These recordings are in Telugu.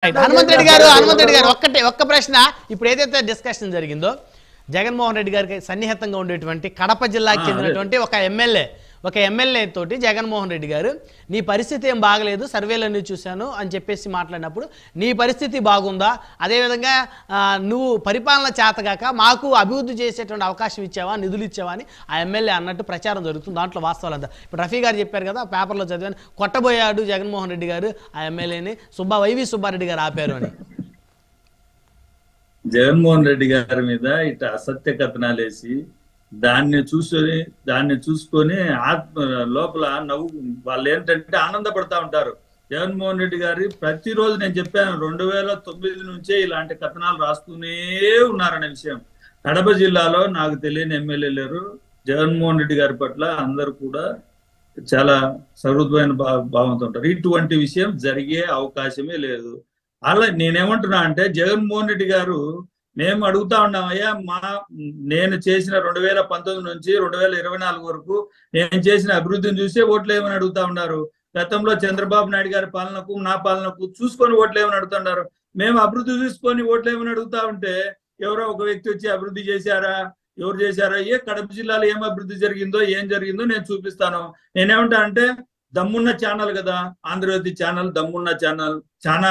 హనుమంత్ రెడ్డి గారు ఒక్క ప్రశ్న. ఇప్పుడు ఏదైతే డిస్కషన్ జరిగిందో జగన్మోహన్ రెడ్డి గారికి సన్నిహితంగా ఉండేటువంటి కడప జిల్లాకి చెందినటువంటి ఒక ఎమ్మెల్యే తోటి జగన్మోహన్ రెడ్డి గారు నీ పరిస్థితి ఏం బాగలేదు, సర్వేలన్నీ చూశాను అని చెప్పేసి మాట్లాడినప్పుడు నీ పరిస్థితి బాగుందా, అదేవిధంగా నువ్వు పరిపాలన చేతగాక మాకు అభివృద్ధి చేసేటువంటి అవకాశం ఇచ్చావా, నిధులు ఇచ్చావా అని ఆ ఎమ్మెల్యే అన్నట్టు ప్రచారం జరుగుతుంది. దాంట్లో వాస్తవాలంతా ఇప్పుడు రఫీ గారు చెప్పారు కదా, పేపర్లో చదివాను, కొట్టబోయాడు జగన్మోహన్ రెడ్డి గారు ఆ ఎమ్మెల్యేని, వైవి సుబ్బారెడ్డి గారు ఆపారు అని. జగన్మోహన్ రెడ్డి గారి మీద ఇట్లా అసత్య కథనాలు వేసి దాన్ని చూసుకొని ఆత్మ లోపల నవ్వు వాళ్ళు ఏంటంటే ఆనందపడతా ఉంటారు. జగన్మోహన్ రెడ్డి గారి ప్రతిరోజు నేను చెప్పాను 2009 నుంచే ఇలాంటి కథనాలు రాస్తూనే ఉన్నారనే విషయం. కడప జిల్లాలో నాకు తెలియని ఎమ్మెల్యే లేరు. జగన్మోహన్ రెడ్డి గారి పట్ల అందరూ కూడా చాలా సహృదయమైన భావంతో ఉంటారు. ఇటువంటి విషయం జరిగే అవకాశమే లేదు. అలా నేనేమంటున్నా అంటే జగన్మోహన్ రెడ్డి గారు మేము అడుగుతా ఉన్నాం, అయ్యా నేను చేసిన 2019 నుంచి 2024 వరకు నేను చేసిన అభివృద్ధిని చూసే ఓట్లు ఏమని అడుగుతా ఉన్నారు. గతంలో చంద్రబాబు నాయుడు గారి పాలనకు నా పాలనకు చూసుకొని ఓట్లు ఏమని అడుగుతున్నారు. మేము అభివృద్ధి చూసుకొని ఓట్లు ఏమని అడుగుతా ఉంటే ఎవరో ఒక వ్యక్తి వచ్చి అభివృద్ధి చేశారా, ఎవరు చేశారా, కడప జిల్లాలో ఏం అభివృద్ధి జరిగిందో ఏం జరిగిందో నేను చూపిస్తాను. నేనేమంటా అంటే దమ్మున్న ఛానల్ కదా ఆంధ్రజ్యోతి ఛానల్, దమ్మున్న ఛానల్, చాలా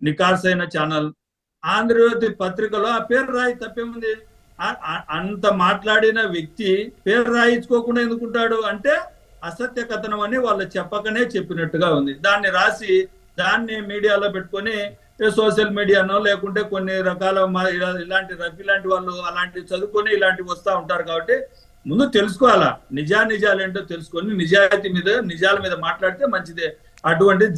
నికార్సైన ఛానల్. ఆంధ్రజ్యోతి పత్రికలో ఆ పేరు రాయి, తప్పేముంది? అంత మాట్లాడిన వ్యక్తి పేరు రాయించుకోకుండా ఎందుకుంటాడు అంటే అసత్య కథనం అని వాళ్ళు చెప్పకనే చెప్పినట్టుగా ఉంది. దాన్ని రాసి దాన్ని మీడియాలో పెట్టుకొని సోషల్ మీడియానో లేకుంటే కొన్ని రకాల ఇలాంటి రఫీ వాళ్ళు అలాంటివి చదువుకొని ఇలాంటివి వస్తూ ఉంటారు. కాబట్టి ముందు తెలుసుకోవాలా, నిజాలేంటో తెలుసుకొని నిజాల మీద మాట్లాడితే మంచిదే. అటువంటిది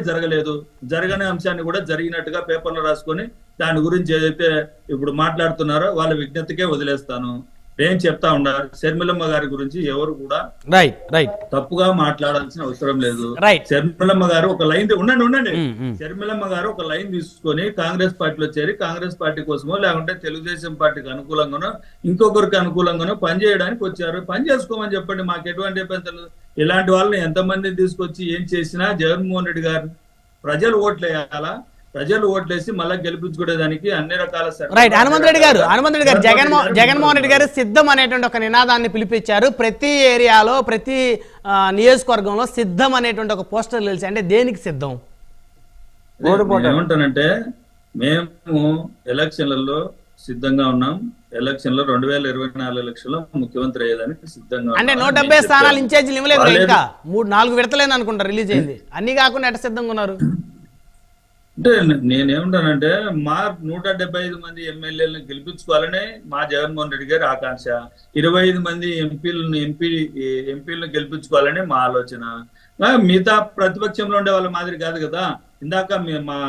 జరగలేదు. జరగని అంశాన్ని కూడా జరిగినట్టుగా పేపర్లో రాసుకొని దాని గురించి ఏదైతే ఇప్పుడు మాట్లాడుతున్నారో వాళ్ళ విజ్ఞతకే వదిలేస్తాను. ఏం చెప్తా ఉన్నారు, శర్మిలమ్మ గారి గురించి ఎవరు కూడా తప్పుగా మాట్లాడాల్సిన అవసరం లేదు. శర్మిలమ్మ గారు ఒక లైన్ ఉండండి. శర్మిలమ్మ గారు ఒక లైన్ తీసుకొని కాంగ్రెస్ పార్టీలో చేరి కాంగ్రెస్ పార్టీ కోసమో లేకుంటే తెలుగుదేశం పార్టీకి అనుకూలంగానో ఇంకొకరికి అనుకూలంగానో పనిచేయడానికి వచ్చారు. పని చేసుకోమని చెప్పండి, మాకు ఎటువంటి ఇబ్బందులు. ఇలాంటి వాళ్ళని ఎంతమంది తీసుకొచ్చి ఏం చేసినా జగన్మోహన్ రెడ్డి గారు ప్రజలు ఓట్లేయాలా, ప్రజలు ఓట్లేసి మళ్ళీ గెలిపించుకునేదానికి అన్ని రకాల. హనుమంత్ రెడ్డి గారు జగన్మోహన్ రెడ్డి గారు సిద్ధం అనేటువంటి ఒక నినాదాన్ని పిలిపించారు. ప్రతి ఏరియాలో ప్రతి నియోజకవర్గంలో సిద్ధం అనేటువంటి ఒక పోస్టర్ తెలిసి, అంటే దేనికి సిద్ధం? ఏమంటానంటే మేము ఎలక్షన్లలో సిద్ధంగా ఉన్నాం. ఎలక్షన్ లో 2024 ఎలక్షన్ లో ముఖ్యమంత్రి అయ్యేదానికి సిద్ధంగా. అంటే 170 స్థానాలు ఇన్ఛార్జీలు ఇవ్వలేదు, ఇంకా 3-4 విడతలేని అనుకుంటా రిలీజ్ అయింది. అన్ని కాకుండా ఎట్ట సిద్ధంగా ఉన్నారు అంటే నేనేమంటానంటే మా 175 మంది ఎమ్మెల్యేలను గెలిపించుకోవాలనే మా జగన్మోహన్ రెడ్డి గారి ఆకాంక్ష. 25 మంది ఎంపీలను గెలిపించుకోవాలని మా ఆలోచన. మిగతా ప్రతిపక్షంలో ఉండే వాళ్ళ మాదిరి కాదు కదా. ఇందాక మా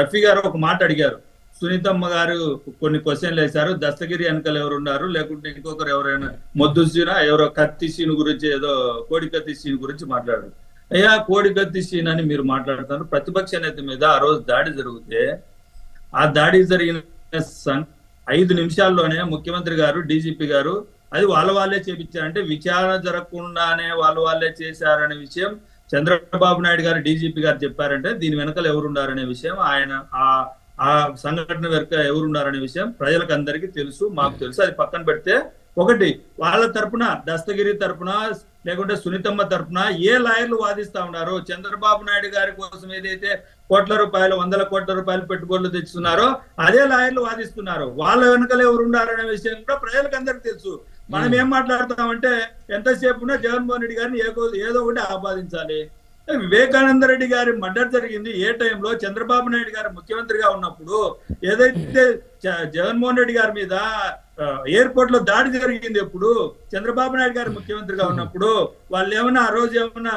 రఫీ గారు ఒక మాట అడిగారు, సునీతమ్మ గారు కొన్ని క్వశ్చన్లు వేశారు, దస్తగిరి వెనకలు ఎవరు ఉన్నారు, లేకుంటే ఇంకొకరు ఎవరైనా మొద్దుసీన ఎవరో కత్తి సీన్ గురించి ఏదో కోడి కత్తి సీన్ గురించి మాట్లాడారు. అయ్యా కోడి కత్తి సీన్ అని మీరు మాట్లాడుతున్నారు. ప్రతిపక్ష నేత మీద ఆ రోజు దాడి జరిగితే ఆ దాడి జరిగిన 5 నిమిషాల్లోనే ముఖ్యమంత్రి గారు, డీజీపీ గారు అది వాళ్ళే చేపించారంటే విచారణ జరగకుండానే వాళ్ళే చేశారనే విషయం చంద్రబాబు నాయుడు గారు, డీజీపీ గారు చెప్పారంటే దీని వెనకాల ఎవరున్నారనే విషయం, ఆయన ఆ సంఘటన వెనుక ఎవరున్నారనే విషయం ప్రజలకు అందరికీ తెలుసు, మాకు తెలుసు. అది పక్కన పెడితే ఒకటి వాళ్ళ తరపున దస్తగిరి తరపున లేకుంటే సునీతమ్మ తరపున ఏ లాయర్లు వాదిస్తా ఉన్నారు, చంద్రబాబు నాయుడు గారి కోసం ఏదైతే కోట్ల రూపాయలు 100 కోట్ల రూపాయలు పెట్టుబడులు తెచ్చుతున్నారో అదే లాయర్లు వాదిస్తున్నారు. వాళ్ళ వెనకలు ఎవరున్నారనే విషయం కూడా ప్రజలకు అందరికి తెలుసు. మనం ఏం మాట్లాడతామంటే ఎంతసేపు జగన్మోహన్ రెడ్డి గారిని ఏదో ఒకటి ఆపాదించాలి. వివేకానంద రెడ్డి గారి మర్డర్ జరిగింది ఏ టైంలో? చంద్రబాబు నాయుడు గారు ముఖ్యమంత్రిగా ఉన్నప్పుడు. ఏదైతే జగన్మోహన్ రెడ్డి గారి మీద ఎయిర్పోర్ట్ లో దాడి జరిగింది ఎప్పుడు? చంద్రబాబు నాయుడు గారు ముఖ్యమంత్రిగా ఉన్నప్పుడు. వాళ్ళు ఏమన్నా ఆ రోజు ఏమన్నా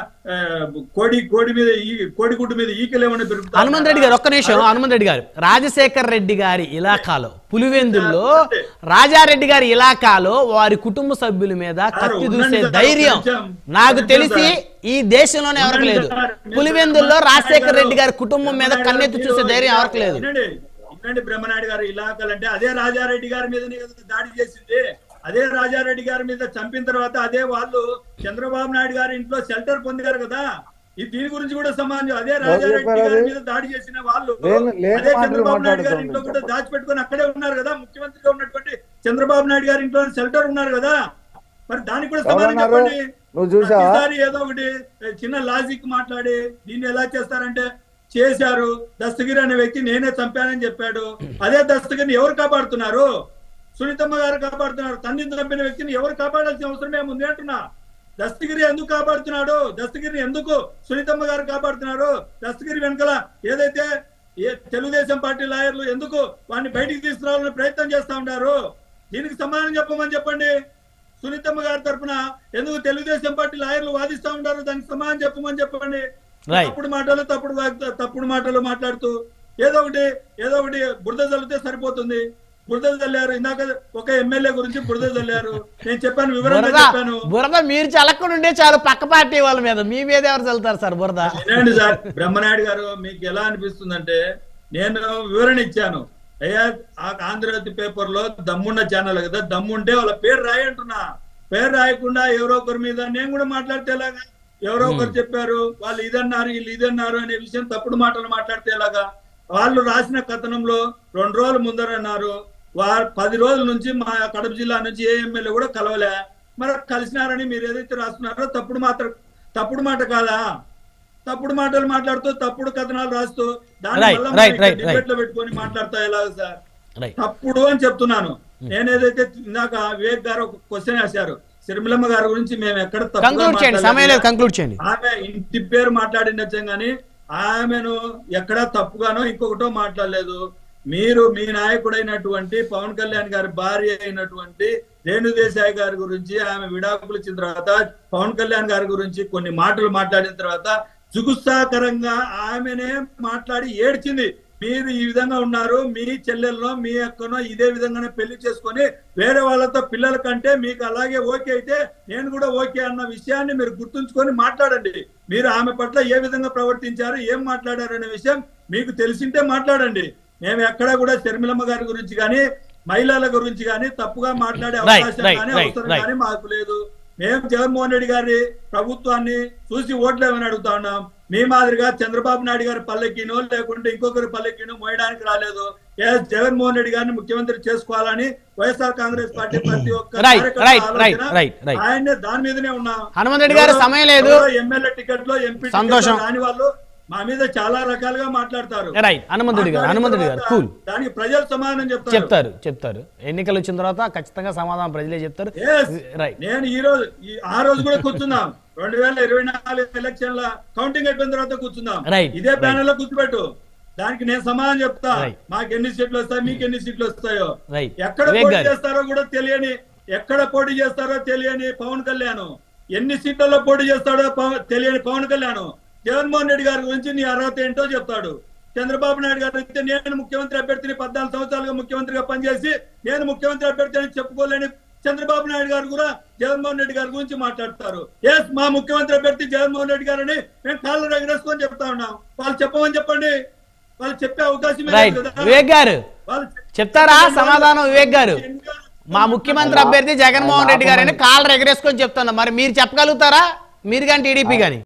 కోడిగుడ్డు మీద ఈకలు ఏమన్నా పెరుగుతారు? హనుమంత్ రెడ్డి గారు ఒక్క నిమిషం. హనుమంత్ రెడ్డి గారు రాజశేఖర్ రెడ్డి గారి ఇలాకాలో పులివెందుల్లో రాజారెడ్డి గారి ఇలాకాలో వారి కుటుంబ సభ్యుల మీద కత్తి దూసే ధైర్యం నాకు తెలిసి ఈ దేశంలోనే ఎవరికి లేదు. పులివెందుల్లో రాజశేఖర్ రెడ్డి గారి కుటుంబం మీద కన్నెత్తి చూసే ధైర్యం ఎవరికి లేదు. బ్రహ్మనాయుడు గారు ఇలాకాలంటే అదే రాజారెడ్డి గారి మీదనే దాడి చేసింది. అదే రాజారెడ్డి గారి మీద చంపిన తర్వాత అదే వాళ్ళు చంద్రబాబు నాయుడు గారి ఇంట్లో షెల్టర్ పొందారు కదా. దీని గురించి కూడా సమానం. అదే రాజారెడ్డి గారి మీద దాడి చేసిన వాళ్ళు అదే చంద్రబాబు నాయుడు గారి ఇంట్లో కూడా దాచిపెట్టుకొని అక్కడే ఉన్నారు కదా. ముఖ్యమంత్రిగా ఉన్నటువంటి చంద్రబాబు నాయుడు గారి ఇంట్లో షెల్టర్ ఉన్నారు కదా. మరి దానికి కూడా సమానం చెప్పండి. ప్రతిసారి ఏదో ఒకటి చిన్న లాజిక్ మాట్లాడి దీన్ని ఎలా చేస్తారంటే, చేశారు దస్తగిరి అనే వ్యక్తి నేనే చంపానని చెప్పాడు. అదే దస్తగిరిని ఎవరు కాపాడుతున్నారు? సునీతమ్మ గారు కాపాడుతున్నారు. తండ్రిని చంపిన వ్యక్తిని ఎవరు కాపాడాల్సిన అవసరం ఏముంది అంటున్నా. దస్తగిరి ఎందుకు కాపాడుతున్నాడు? దస్తగిరిని ఎందుకు సునీతమ్మ గారు కాపాడుతున్నారు? దస్తగిరి వెనకాల ఏదైతే తెలుగుదేశం పార్టీ లాయర్లు ఎందుకు వాడిని బయటికి తీసుకురావాలని ప్రయత్నం చేస్తా ఉంటారు? దీనికి సమాధానం చెప్పమని చెప్పండి. సునీతమ్మ గారి తరఫున ఎందుకు తెలుగుదేశం పార్టీ లాయర్లు వాదిస్తా ఉంటారు? దానికి సమాధానం చెప్పమని చెప్పండి. తప్పుడు మాటలు మాట్లాడుతూ ఏదో ఒకటి బురద చల్లితే సరిపోతుంది. బురద చల్లారు. ఇందాక ఒక ఎమ్మెల్యే గురించి బురద చల్లారు. నేను చెప్పాను, వివరంగా చెప్పాను. బురద మీరు చల్లకుండా ఉండే చాలు, పక్క పార్టీ వాళ్ళ మీద మీ మీద ఎవరు చల్లుతారు సార్ బురద? వినండి సార్ బ్రహ్మనాయుడు గారు, మీకు ఎలా అనిపిస్తుందంటే నేను వివరణ ఇచ్చాను. అయ్యా ఆంధ్రజ్యోతి పేపర్ లో దమ్మున్న ఛానల్ కదా, దమ్ముంటే వాళ్ళ పేరు రాయి అంటున్నా. పేరు రాయకుండా ఎవరో ఒకరి మీద నేను కూడా మాట్లాడితే ఎలాగా? ఎవరో ఒకరు చెప్పారు వాళ్ళు ఇదన్నారు వీళ్ళు ఇదన్నారు అనే విషయం తప్పుడు మాటలు మాట్లాడితే ఎలాగా? వాళ్ళు రాసిన కథనంలో 2 రోజుల ముందర అన్నారు. 10 రోజుల నుంచి మా కడప జిల్లా నుంచి ఏ ఎమ్మెల్యే కూడా కలవలే. మరి కలిసినారని మీరు ఏదైతే రాస్తున్నారో తప్పుడు మాట కాదా? తప్పుడు మాటలు మాట్లాడుతూ తప్పుడు కథనాలు రాస్తూ దాన్ని డిబేట్ లో పెట్టుకొని మాట్లాడతా ఎలాగ సార్? తప్పుడు అని చెప్తున్నాను. నేనేదైతే ఇందాక వివేక్ గారు ఒక క్వశ్చన్ వేశారు, శర్మిలమ్మ గారి గురించి మేము ఎక్కడ ఆమె ఇంటి పేరు మాట్లాడినచ్చం గానీ ఆమెను ఎక్కడ తప్పుగానో ఇంకొకటో మాట్లాడలేదు. మీరు మీ నాయకుడైనటువంటి పవన్ కళ్యాణ్ గారి భార్య అయినటువంటి రేణుదేశాయ్ గారి గురించి ఆమె విడాకులు ఇచ్చిన తర్వాత పవన్ కళ్యాణ్ గారి గురించి కొన్ని మాటలు మాట్లాడిన తర్వాత జుగుత్సాకరంగా ఆమెనే మాట్లాడి ఏడ్చింది. మీరు ఈ విధంగా ఉన్నారు, మీ చెల్లెల్లో మీ అక్కనో ఇదే విధంగానే పెళ్లి చేసుకొని వేరే వాళ్ళతో పిల్లల కంటే మీకు అలాగే ఓకే అయితే నేను కూడా ఓకే అన్న విషయాన్ని మీరు గుర్తుంచుకొని మాట్లాడండి. మీరు ఆమె పట్ల ఏ విధంగా ప్రవర్తించారు, ఏం మాట్లాడారు అనే విషయం మీకు తెలిసింటే మాట్లాడండి. మేము ఎక్కడా కూడా శర్మిలమ్మ గారి గురించి కానీ మహిళల గురించి కానీ తప్పుగా మాట్లాడే అవకాశం కానీ అవసరం కానీ మాకు లేదు. మేము జగన్మోహన్ రెడ్డి గారి ప్రభుత్వాన్ని చూసి ఓట్లేమని అడుగుతా ఉన్నాం. మీ మాదిరిగా చంద్రబాబు నాయుడు గారి పల్లెకినో లేకుంటే ఇంకొకరి పల్లెకినో మోయడానికి రాలేదు. జగన్మోహన్ రెడ్డి గారిని ముఖ్యమంత్రి చేసుకోవాలని వైఎస్ఆర్ కాంగ్రెస్ పార్టీ ప్రతి ఒక్క ఆయన దాని మీదనే ఉన్నాం. హనుమంత్ రెడ్డి గారు సమయం లేదు. ఎమ్మెల్యే టికెట్ లో ఎంపీ కాని వాళ్ళు మా మీద చాలా రకాలుగా మాట్లాడతారు. దానికి ప్రజలు సమాధానం చెప్తారు. ఎన్నికలు వచ్చిన తర్వాత ఖచ్చితంగా సమాధానం ప్రజలే చెప్తారు. నేను ఆ రోజు కూడా కూర్చున్నాం. 2024 ఎలక్షన్ల కౌంటింగ్ అయిపోయిన తర్వాత కూర్చుందాం. ఇదే ప్యానెల్ లో కూర్చోబెట్టు. దానికి నేను సమాధానం చెప్తా. మాకు ఎన్ని సీట్లు వస్తాయి, మీకు ఎన్ని సీట్లు వస్తాయో, ఎక్కడ పోటీ చేస్తారో కూడా తెలియని పవన్ కళ్యాణ్, ఎన్ని సీట్లలో పోటీ చేస్తాడో తెలియని పవన్ కళ్యాణ్ జగన్మోహన్ రెడ్డి గారి గురించి నీ అర్హత ఏంటో చెప్తాడు. చంద్రబాబు నాయుడు గారు అయితే నేను ముఖ్యమంత్రి అభ్యర్థిని 14 సంవత్సరాలుగా ముఖ్యమంత్రిగా పనిచేసి నేను ముఖ్యమంత్రి అభ్యర్థి అని చెప్పుకోలేని చంద్రబాబు నాయుడు గారు కూడా జగన్మోహన్ రెడ్డి గారి గురించి మాట్లాడతారు. ఎస్, మా ముఖ్యమంత్రి అభ్యర్థి జగన్మోహన్ రెడ్డి గారని మేము కాళ్ళు రగరేసుకొని చెప్తా ఉన్నాం. వాళ్ళు చెప్పమని చెప్పండి. వాళ్ళు చెప్పే అవకాశం వివేక్ గారు చెప్తారా సమాధానం? వివేక్ గారు మా ముఖ్యమంత్రి అభ్యర్థి జగన్మోహన్ రెడ్డి గారని కాళ్ళు ఎగరేసుకొని చెప్తున్నా. మరి మీరు చెప్పగలుగుతారా? మీరు కానీ టీడీపీ కానీ